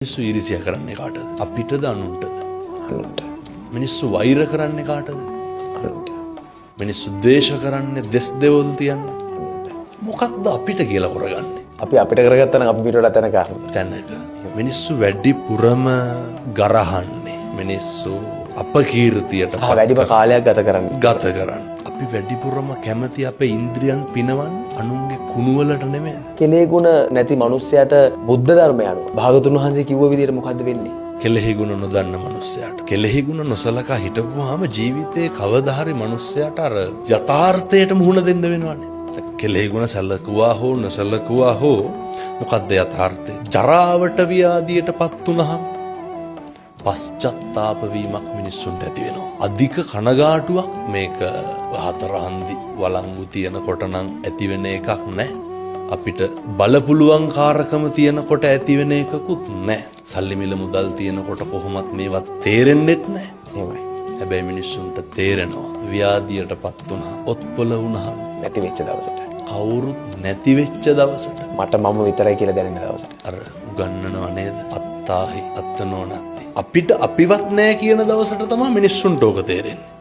මිනිස්සු ඊරිසියා කරන්නේ කාටද? අපිටද අනුන්ටද? අනුන්ට. මිනිස්සු වෛර කරන්නේ කාටද? අනුන්ට. මිනිස්සු ද්වේෂ කරන්නේ දෙස් දෙවොල් තියන්නේ. මොකක්ද අපිට කියලා කරගන්නේ? අපි අපිට කරගත්තා නම් අපි පිට වල තැනක. මිනිස්සු වැඩිපුරම ගරහන්නේ. මිනිස්සු අපකීර්තියට සහ වැඩිම කාලයක් ගත කරන්නේ. අපි වැඩිපුරම කැමති අපේ ඉන්ද්‍රියන් පිනවන්න අනුන්ගේ කුණුවලට නෙමෙයි. කෙලෙහි ගුණ නැති මිනිස්සයාට බුද්ධ ධර්මය අනුව භාගතුන් වහන්සේ කිව්ව විදිහට මොකද්ද වෙන්නේ? කෙලෙහි ගුණ නොදන්න මිනිස්සයාට. කෙලෙහි ගුණ නොසලකා හිටපුවාම ජීවිතේ කවදා හරි මිනිස්සයාට අර යථාර්ථයට මුහුණ දෙන්න වෙනවනේ. කෙලෙහි ගුණ සැලකුවා හෝ නොසලකුවා හෝ මොකද්ද යථාර්ථය? ජරාවට ව්‍යාධියටපත් වුනහම පශ්චත්තාප වීමක් මිනිස්සුන්ට ඇති වෙනවා. අධික කනගාටුවක් මේක හතරහන්දි වළංගු තියනකොට නම් ඇති වෙන එකක් නැහැ. අපිට බලපුලුවන්කාරකම තියනකොට ඇති වෙන එකකුත් නැහැ. සල්ලි මිල මුදල් තියනකොට කොහොමත් මේවත් තේරෙන්නෙත් නැහැ. එහෙමයි. හැබැයි මිනිස්සුන්ට තේරෙනවා ව්‍යාධියටපත් වුණා, ඔත්පල වුණා, නැති වෙච්ච දවසට. කවුරුත් නැති වෙච්ච දවසට, මට මම විතරයි කියලා දැනෙන දවසට. අර උගන්නනව නේද? අත්තාහි අත්තනෝ නැති. අපිට අපිවත් නැහැ කියන දවසට තමයි මිනිස්සුන්ට ඕක තේරෙන්නේ.